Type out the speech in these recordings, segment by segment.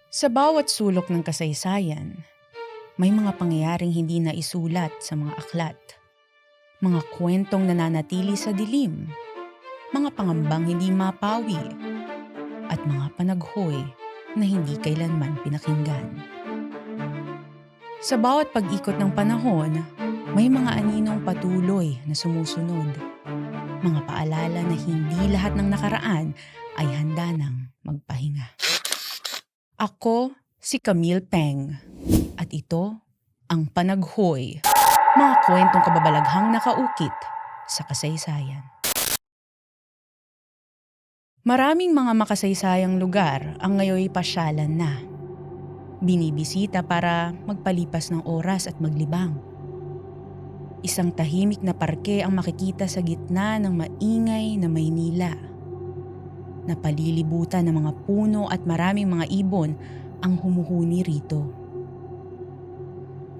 Sa bawat sulok ng kasaysayan, may mga pangyayaring hindi na isulat sa mga aklat. Mga kwentong nananatili sa dilim, mga pangambang hindi mapawi, at mga panaghoy na hindi kailanman pinakinggan. Sa bawat pag-ikot ng panahon, may mga aninong patuloy na sumusunod. Mga paalala na hindi lahat ng nakaraan ay handa nang magpahinga. Ako si Camille Peng at ito ang Panaghoy, mga kwentong kababalaghang nakaukit sa kasaysayan. Maraming mga makasaysayang lugar ang ngayoy pasyalan na. Binibisita para magpalipas ng oras at maglibang. Isang tahimik na parke ang makikita sa gitna ng maingay na Maynila. Napalilibutan ng mga puno at maraming mga ibon ang humuhuni rito.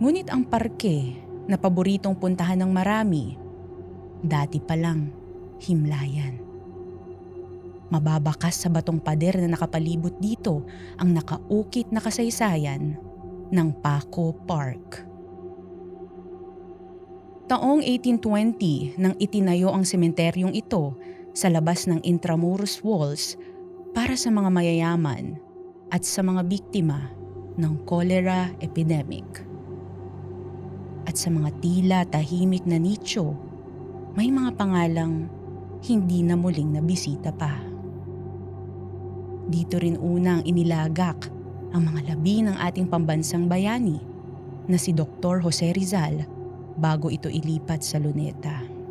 Ngunit ang parke na paboritong puntahan ng marami, dati pa lang himlayan. Mababakas sa batong pader na nakapalibot dito ang nakaukit na kasaysayan ng Paco Park. Taong 1820 nang itinayo ang sementeryong ito sa labas ng Intramuros Walls para sa mga mayayaman at sa mga biktima ng cholera epidemic. At sa mga tila tahimik na nicho, may mga pangalang hindi na muling nabisita pa. Dito rin unang inilagak ang mga labi ng ating pambansang bayani na si Dr. Jose Rizal bago ito ilipat sa Luneta.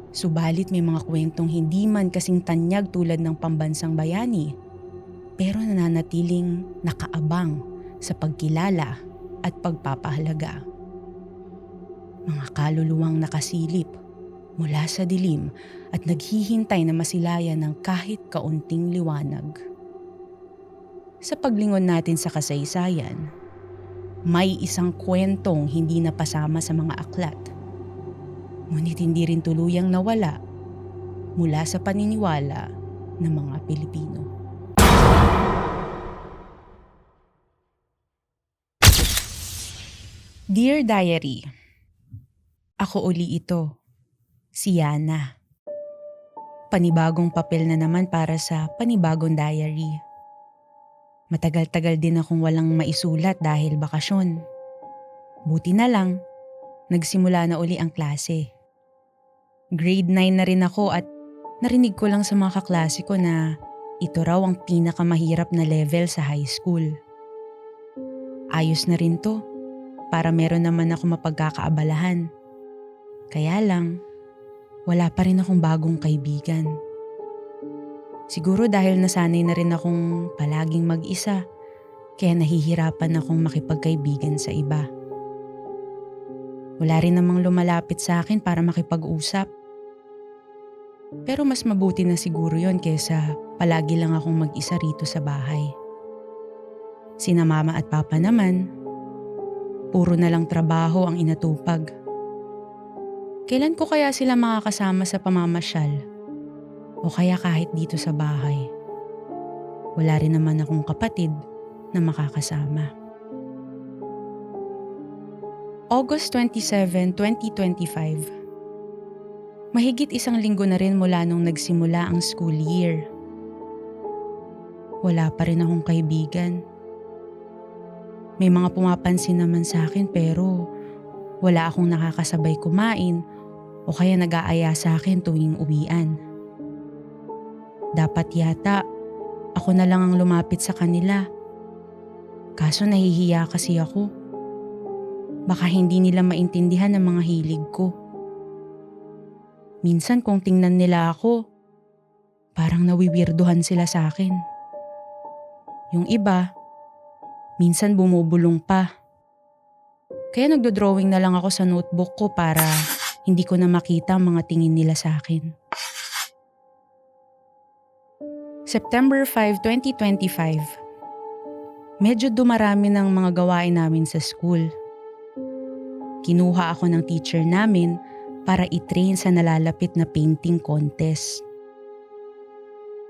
Subalit may mga kwentong hindi man kasing tanyag tulad ng pambansang bayani, pero nananatiling nakaabang sa pagkilala at pagpapahalaga. Mga kaluluwang nakasilip mula sa dilim at naghihintay na masilayan ng kahit kaunting liwanag. Sa paglingon natin sa kasaysayan, may isang kwentong hindi napasama sa mga aklat, ngunit hindi rin tuluyang nawala mula sa paniniwala ng mga Pilipino. Dear Diary, ako uli ito, si Yana. Panibagong papel na naman para sa panibagong diary. Matagal-tagal din akong walang maisulat dahil bakasyon. Buti na lang, nagsimula na uli ang klase. Grade 9 na rin ako at narinig ko lang sa mga kaklase ko na ito raw ang pinakamahirap na level sa high school. Ayos na rin to, para meron naman ako mapagkakaabalahan. Kaya lang, wala pa rin akong bagong kaibigan. Siguro dahil nasanay na rin akong palaging mag-isa, kaya nahihirapan akong makipagkaibigan sa iba. Wala rin namang lumalapit sa akin para makipag-usap. Pero mas mabuti na siguro yon kaysa palagi lang akong mag-isa rito sa bahay. Sina mama at papa naman, puro na lang trabaho ang inatupag. Kailan ko kaya sila makakasama sa pamamasyal? O kaya kahit dito sa bahay? Wala rin naman akong kapatid na makakasama. August 27, 2025. Mahigit isang linggo na rin mula nung nagsimula ang school year. Wala pa rin akong kaibigan. May mga pumapansin naman sa akin pero wala akong nakakasabay kumain o kaya nag-aaya sa akin tuwing uwian. Dapat yata ako na lang ang lumapit sa kanila. Kaso nahihiya kasi ako. Baka hindi nila maintindihan ang mga hilig ko. Minsan kung tingnan nila ako, parang nawiwirduhan sila sa akin. Yung iba, minsan bumubulong pa. Kaya nagdo-drawing na lang ako sa notebook ko para hindi ko na makita ang mga tingin nila sa akin. September 5, 2025. Medyo dumarami ng mga gawain namin sa school. Kinuha ako ng teacher namin para i-train sa nalalapit na painting contest.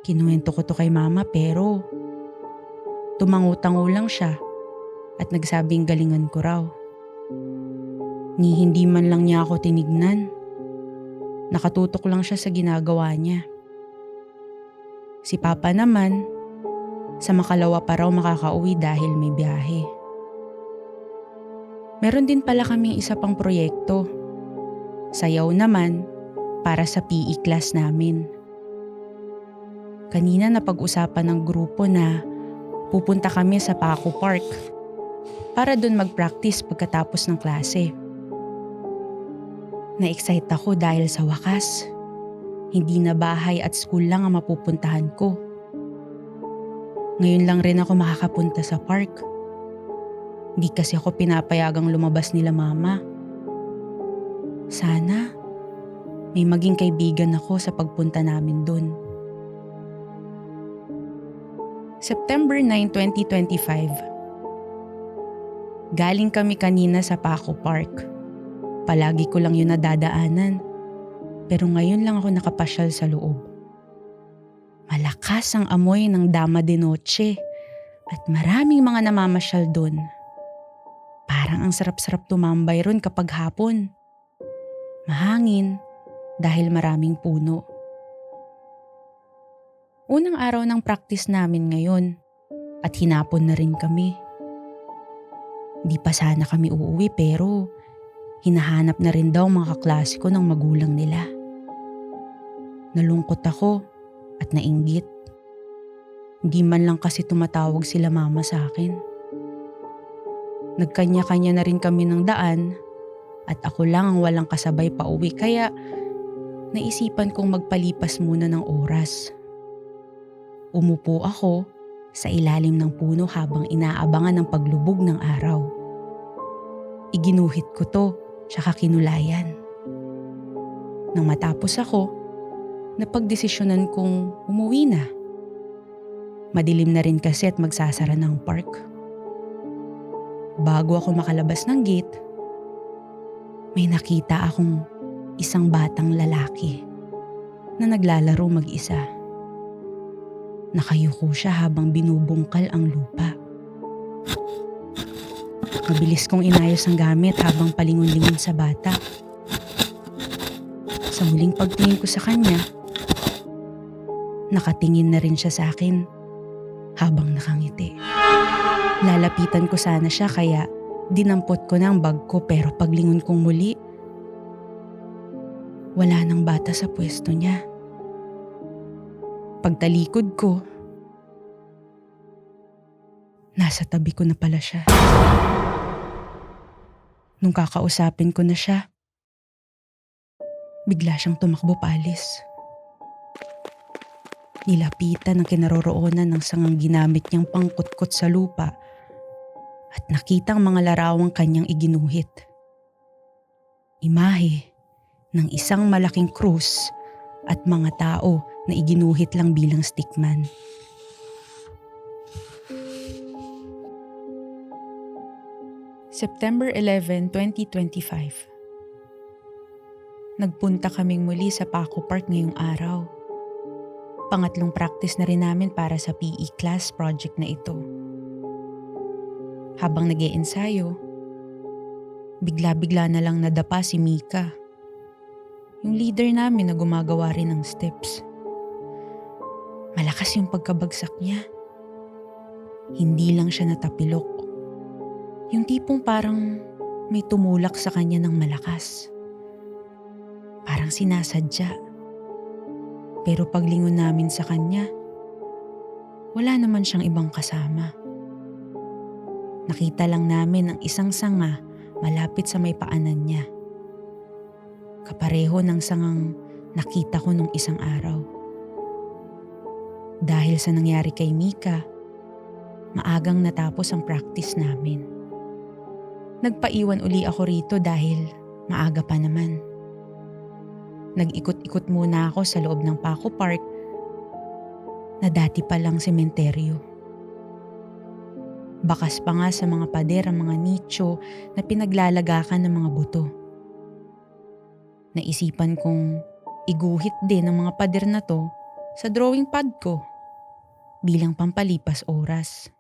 Kinuwento ko to kay mama pero Tumango-tango lang siya at nagsabing galingan ko raw. Ni hindi man lang niya ako tinignan. Nakatutok lang siya sa ginagawa niya. Si Papa naman, sa makalawa pa raw makakauwi dahil may biyahe. Meron din pala kaming isa pang proyekto. Sayaw naman para sa PE class namin. Kanina napag-usapan ng grupo na pupunta kami sa Paco Park para dun mag-practice pagkatapos ng klase. Na-excite ako dahil sa wakas, hindi na bahay at school lang ang mapupuntahan ko. Ngayon lang rin ako makakapunta sa park. Hindi kasi ako pinapayagang lumabas nila mama. Sana may maging kaibigan ako sa pagpunta namin dun. September 9, 2025. Galing kami kanina sa Paco Park. Palagi ko lang yun nadadaanan. Pero ngayon lang ako nakapasyal sa loob. Malakas ang amoy ng Dama de Noche at maraming mga namamasyal dun. Parang ang sarap-sarap tumambay ron kapag hapon. Mahangin dahil maraming puno. Unang araw ng practice namin ngayon at hinapon na rin kami. Di pa sana kami uuwi pero hinahanap na rin daw mga kaklase ko ng magulang nila. Nalungkot ako at nainggit. Hindi man lang kasi tumatawag sila mama sa akin. Nagkanya-kanya na rin kami ng daan at ako lang ang walang kasabay pa uwi kaya naisipan kong magpalipas muna ng oras. Umupo ako sa ilalim ng puno habang inaabangan ng paglubog ng araw. Iginuhit ko to, tsaka kinulayan. Nang matapos ako, napagdesisyonan kong umuwi na. Madilim na rin kasi at magsasara ng park. Bago ako makalabas ng gate, may nakita akong isang batang lalaki na naglalaro mag-isa. Nakayuko siya habang binubungkal ang lupa. Mabilis kong inayos ang gamit habang palingon-lingon sa bata. Sa muling pagtingin ko sa kanya, nakatingin na rin siya sa akin habang nakangiti. Lalapitan ko sana siya kaya dinampot ko na ang bag ko pero paglingon kong muli, wala nang bata sa pwesto niya. Pagtalikod ko, nasa tabi ko na pala siya. Nung kakausapin ko na siya, bigla siyang tumakbo paalis. Nilapitan ang kinaroroonan ng sangang ginamit niyang pangkutkot sa lupa at nakitang mga larawang kanyang iginuhit. Imahe ng isang malaking krus at mga tao na iginuhit lang bilang stickman. September 11, 2025. Nagpunta kaming muli sa Paco Park ngayong araw. Pangatlong practice na rin namin para sa PE class project na ito. Habang nag-iensayo, bigla-bigla na lang nadapa si Mika, yung leader namin na gumagawa rin ng steps. Malakas yung pagkabagsak niya. Hindi lang siya natapilok. Yung tipong parang may tumulak sa kanya ng malakas. Parang sinasadya. Pero paglingon namin sa kanya, wala naman siyang ibang kasama. Nakita lang namin ang isang sanga malapit sa may paanan niya. Kapareho ng sangang nakita ko nung isang araw. Dahil sa nangyari kay Mika, maagang natapos ang practice namin. Nagpaiwan uli ako rito dahil maaga pa naman. Nag-ikot-ikot muna ako sa loob ng Paco Park na dati palang sementeryo. Bakas pa nga sa mga pader ang mga nicho na pinaglalagakan ng mga buto. Naisipan kong iguhit din ang mga pader na to sa drawing pad ko bilang pampalipas oras.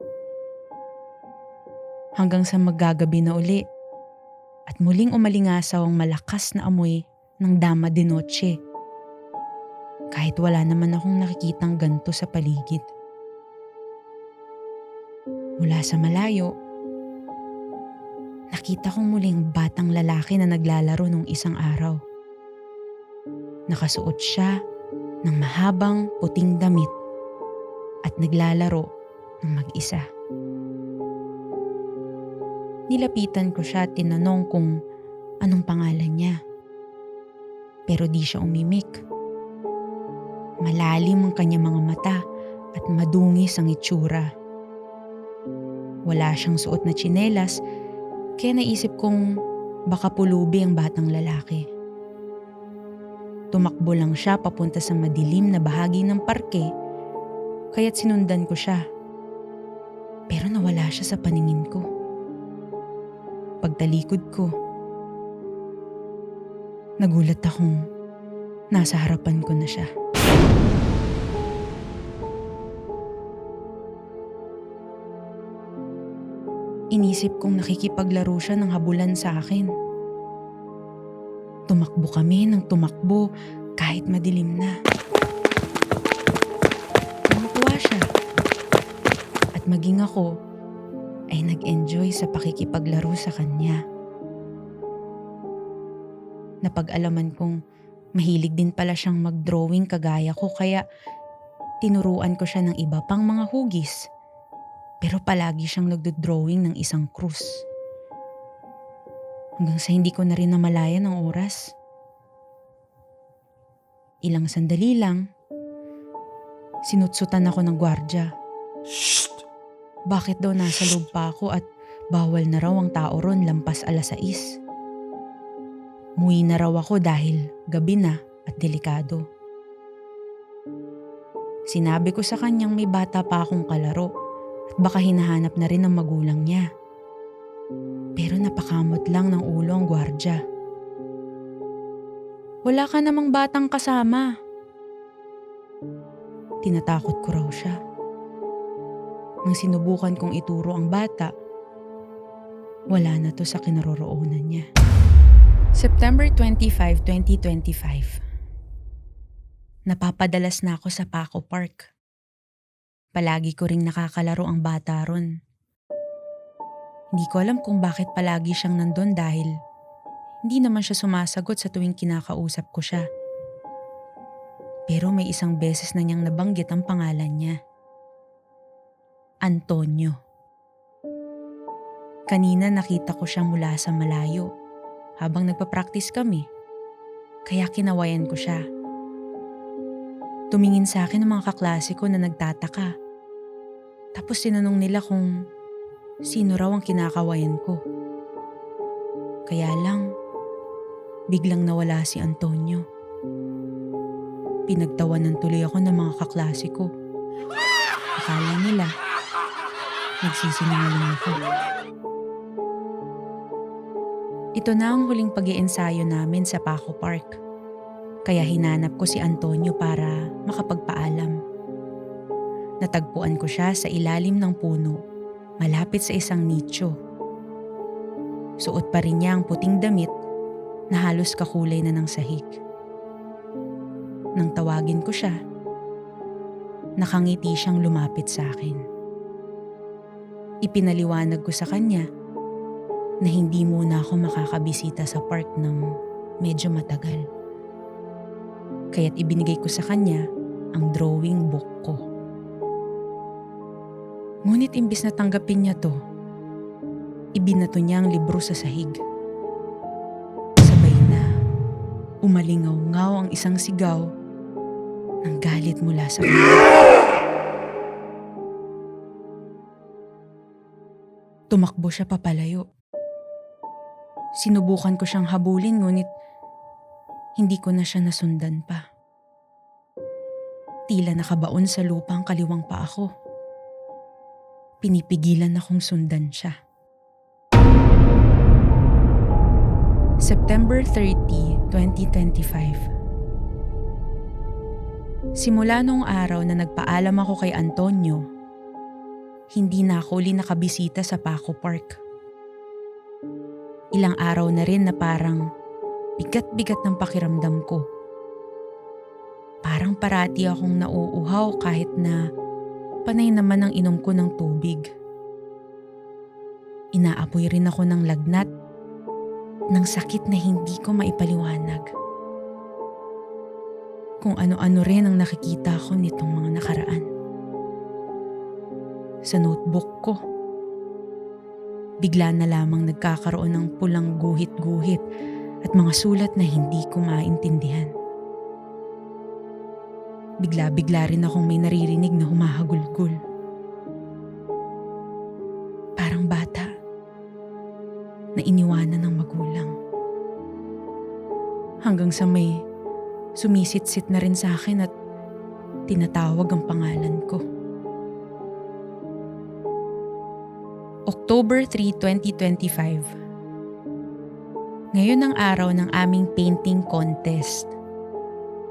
hanggang sa maggagabi na uli at muling umalingasaw ang malakas na amoy ng dama de noche. Kahit wala naman akong nakikitang ganto sa paligid. Mula sa malayo, nakita kong muling batang lalaki na naglalaro nung isang araw. Nakasuot siya ng mahabang puting damit at naglalaro ng mag-isa. Nilapitan ko siya at tinanong kung anong pangalan niya. Pero di siya umimik. Malalim ang kanyang mga mata at madungis ang itsura. Wala siyang suot na tsinelas, kaya naisip kong baka pulubi ang batang lalaki. Tumakbo lang siya papunta sa madilim na bahagi ng parke, kaya't sinundan ko siya. Pero nawala siya sa paningin ko. Pagtalikod ko, nagulat akong nasa harapan ko na siya. Inisip kong nakikipaglaro siya ng habulan sa akin. Tumakbo kami ng tumakbo kahit madilim na. Natuwa siya. At maging ako ay nag-enjoy sa pakikipaglaro sa kanya. Napag-alaman kong mahilig din pala siyang mag-drawing kagaya ko, kaya tinuruan ko siya ng iba pang mga hugis. Pero palagi siyang nagdo-drawing ng isang krus. Hanggang sa hindi ko na rin namalayan ang oras. Ilang sandali lang, sinutsutan ako ng gwardya. Shh! Bakit daw nasa loob pa ako at bawal na raw ang tao ron lampas 6:00? Muwi na raw ako dahil gabi na at delikado. Sinabi ko sa kanyang may bata pa akong kalaro at baka hinahanap na rin ng magulang niya. Pero napakamot lang ng ulo ang gwardya. Wala ka namang batang kasama. Tinatakot ko raw siya. Nang sinubukan kong ituro ang bata, wala na to sa kinaroroonan niya. September 25, 2025. Napapadalas na ako sa Paco Park. Palagi ko ring nakakalaro ang bata ron. Hindi ko alam kung bakit palagi siyang nandun dahil hindi naman siya sumasagot sa tuwing kinakausap ko siya. Pero may isang beses na niyang nabanggit ang pangalan niya. Antonio. Kanina nakita ko siya mula sa malayo habang nagpa-practice kami. Kaya kinawayan ko siya. Tumingin sa akin ang mga kaklase ko na nagtataka. Tapos tinanong nila kung sino raw ang kinakawayan ko. Kaya lang, biglang nawala si Antonio. Pinagtawanan tuloy ako ng mga kaklase ko. Akala nila, nagsisinungaling ako. Ito na ang huling pag-iensayo namin sa Paco Park. Kaya hinanap ko si Antonio para makapagpaalam. Natagpuan ko siya sa ilalim ng puno, malapit sa isang nicho. Suot pa rin niya ang puting damit na halos kakulay na ng sahig. Nang tawagin ko siya, nakangiti siyang lumapit sa akin. Ipinaliwanag ko sa kanya na hindi muna ako makakabisita sa park ng medyo matagal. Kaya't ibinigay ko sa kanya ang drawing book ko. Ngunit imbis na tanggapin niya to, ibinato niya ang libro sa sahig. Sabay na umalingaw-ngaw ang isang sigaw ng galit mula sa kanya. Tumakbo siya papalayo. Sinubukan ko siyang habulin ngunit hindi ko na siya nasundan pa. Tila nakabaon sa lupa ang kaliwang paa ko. Pinipigilan akong sundan siya. September 30, 2025. Simula noong araw na nagpaalam ako kay Antonio, hindi na ako uli nakabisita sa Paco Park. Ilang araw na rin na parang bigat-bigat ng pakiramdam ko. Parang parati akong nauuhaw kahit na panay naman ang inom ko ng tubig. Inaapoy rin ako ng lagnat, ng sakit na hindi ko maipaliwanag. Kung ano-ano rin ang nakikita ko nitong mga nakaraan. Sa notebook ko, bigla na lamang nagkakaroon ng pulang guhit-guhit at mga sulat na hindi ko maintindihan. Bigla-bigla rin akong may naririnig na humahagulgol. Parang bata na iniwanan ng magulang. Hanggang sa may sumisit-sit na rin sa akin at tinatawag ang pangalan ko. October 3, 2025. Ngayon ang araw ng aming painting contest.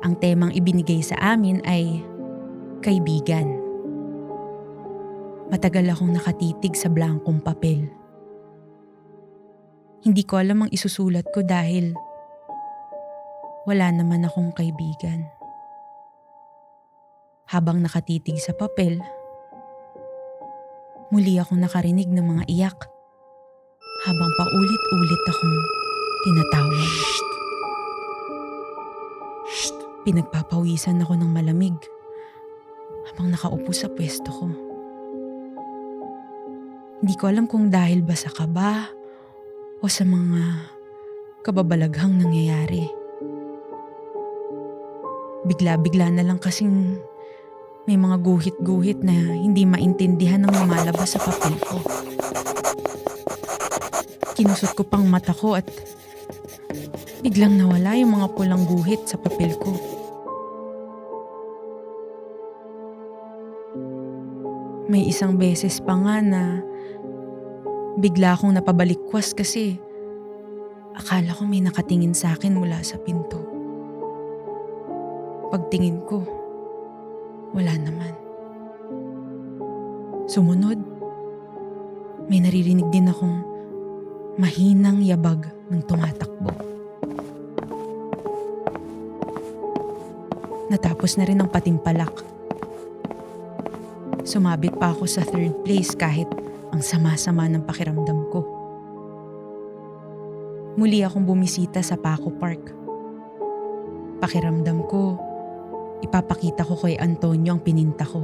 Ang temang ibinigay sa amin ay kaibigan. Matagal akong nakatitig sa blankong papel. Hindi ko alam ang isusulat ko dahil wala naman akong kaibigan. Habang nakatitig sa papel, muli akong nakarinig ng mga iyak habang paulit-ulit akong tinatawag. Pinagpapawisan ako ng malamig habang nakaupo sa pwesto ko. Hindi ko alam kung dahil ba sa kaba o sa mga kababalaghang nangyayari. Bigla-bigla na lang kasing may mga guhit-guhit na hindi maintindihan ng lumalabas sa papel ko. Kinusot ko pang mata ko at biglang nawala yung mga pulang guhit sa papel ko. May isang beses pa nga na bigla akong napabalikwas kasi akala ko may nakatingin sa akin mula sa pinto. Pagtingin ko, wala naman. Sumunod, may naririnig din akong mahinang yabag ng tumatakbo. Natapos na rin ang patimpalak. Sumabit pa ako sa 3rd place kahit ang sama-sama ng pakiramdam ko. Muli akong bumisita sa Paco Park. Pakiramdam ko, ipapakita ko kay Antonio ang pininta ko.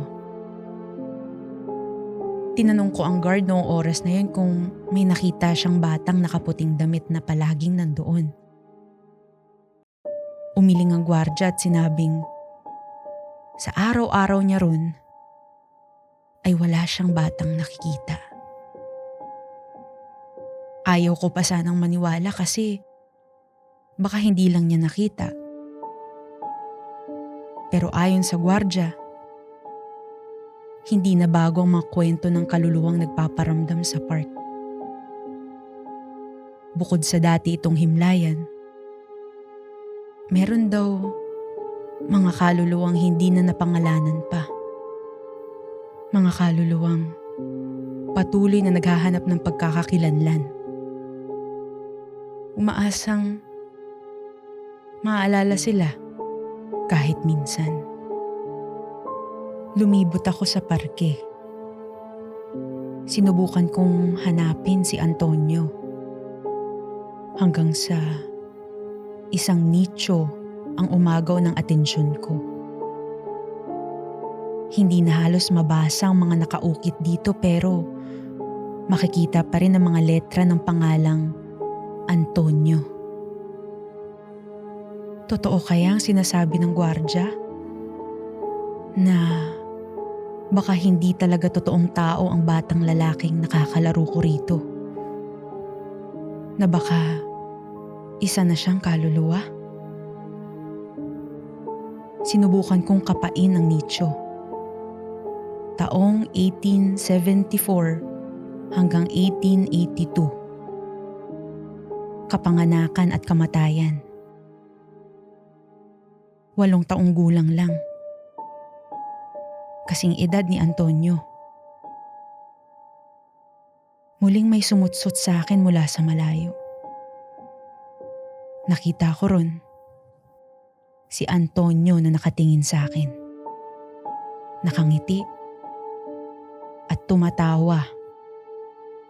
Tinanong ko ang guard noong oras na yun kung may nakita siyang batang nakaputing damit na palaging nandoon. Umiling ang gwardya at sinabing, sa araw-araw niya ron, ay wala siyang batang nakikita. Ayaw ko pa sanang maniwala kasi baka hindi lang niya nakita. Pero ayon sa gwardya, hindi na bago ang mga kwento ng kaluluwang nagpaparamdam sa park. Bukod sa dati itong himlayan, meron daw mga kaluluwang hindi na napangalanan pa. Mga kaluluwang patuloy na naghahanap ng pagkakakilanlan. Umaasang maaalala sila kahit minsan. Lumibot ako sa parke. Sinubukan kong hanapin si Antonio. Hanggang sa isang nicho ang umagaw ng atensyon ko. Hindi na halos mabasa ang mga nakaukit dito pero makikita pa rin ang mga letra ng pangalang Antonio. Totoo kaya ang sinasabi ng gwardya? Na baka hindi talaga totoong tao ang batang lalaking nakakalaro ko rito? Na baka isa na siyang kaluluwa? Sinubukan kong kapain ang nicho. Taong 1874 hanggang 1882. Kapanganakan at kamatayan. 8 taong gulang lang. Kasing edad ni Antonio. Muling may sumutsot sa akin mula sa malayo. Nakita ko ron si Antonio na nakatingin sa akin. Nakangiti at tumatawa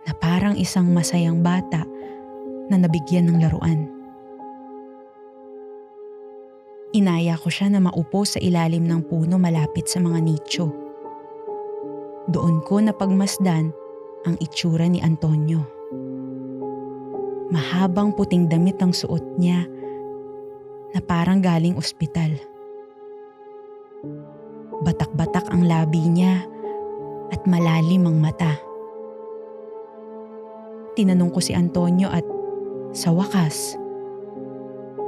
na parang isang masayang bata na nabigyan ng laruan. Inaya ko siya na maupo sa ilalim ng puno malapit sa mga nicho. Doon ko napagmasdan ang itsura ni Antonio. Mahabang puting damit ang suot niya na parang galing ospital. Batak-batak ang labi niya at malalim ang mata. Tinanong ko si Antonio at sa wakas,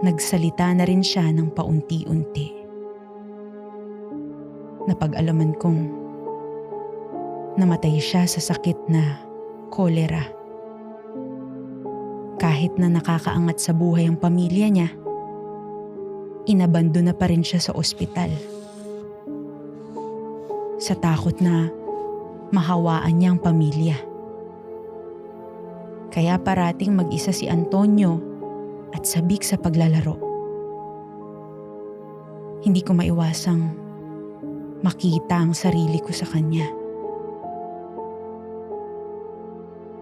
nagsalita na rin siya ng paunti-unti. Napag-alaman kong namatay siya sa sakit na kolera. Kahit na nakakaangat sa buhay ang pamilya niya, inabandona pa rin siya sa ospital. Sa takot na mahawaan niya ang pamilya. Kaya parating mag-isa si Antonio at sabik sa paglalaro. Hindi ko maiwasang makita ang sarili ko sa kanya.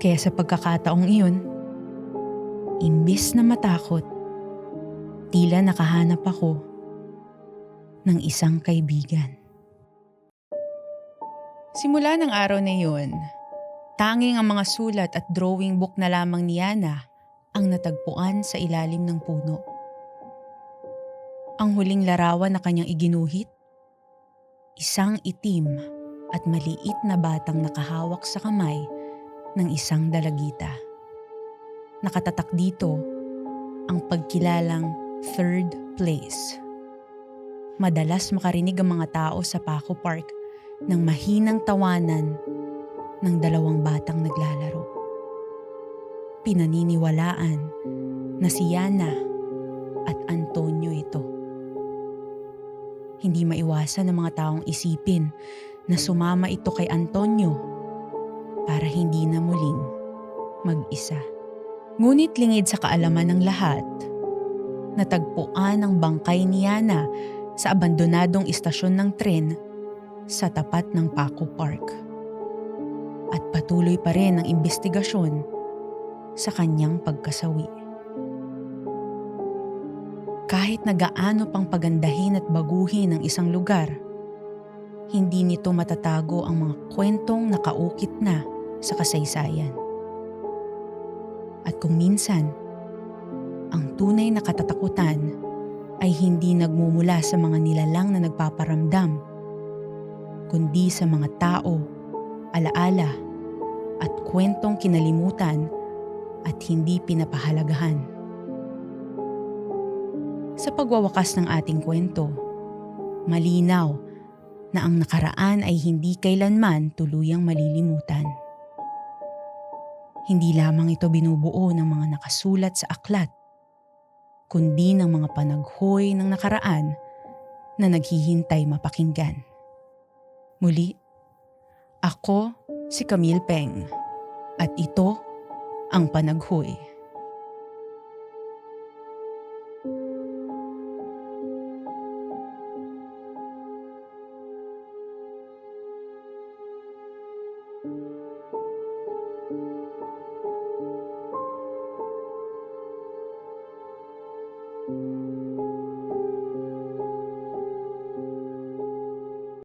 Kaya sa pagkakataong iyon, imbis na matakot, tila nakahanap ako ng isang kaibigan. Simula ng araw na iyon, tanging ang mga sulat at drawing book na lamang ni Yana ang natagpuan sa ilalim ng puno. Ang huling larawan na kanyang iginuhit, isang itim at maliit na batang nakahawak sa kamay ng isang dalagita. Nakatatak dito ang pagkilalang third place. Madalas makarinig ang mga tao sa Paco Park ng mahinang tawanan ng dalawang batang naglalaro. Pinaniniwalaan na si Yana at Antonio ito. Hindi maiwasan ng mga taong isipin na sumama ito kay Antonio para hindi na muling mag-isa. Ngunit lingid sa kaalaman ng lahat, natagpuan ang bangkay ni Yana sa abandonadong istasyon ng tren sa tapat ng Paco Park. At patuloy pa rin ang imbestigasyon sa kanyang pagkasawi. Kahit na gaano pang pagandahin at baguhin ang isang lugar, hindi nito matatago ang mga kwentong nakaukit na sa kasaysayan. At kung minsan, ang tunay na katatakutan ay hindi nagmumula sa mga nilalang na nagpaparamdam, kundi sa mga tao, alaala, at kwentong kinalimutan at hindi pinapahalagahan. Sa pagwawakas ng ating kwento, malinaw na ang nakaraan ay hindi kailanman tuluyang malilimutan. Hindi lamang ito binubuo ng mga nakasulat sa aklat, kundi ng mga panaghoy ng nakaraan na naghihintay mapakinggan. Muli, ako si Camille Peng at ito ang Panaghoy.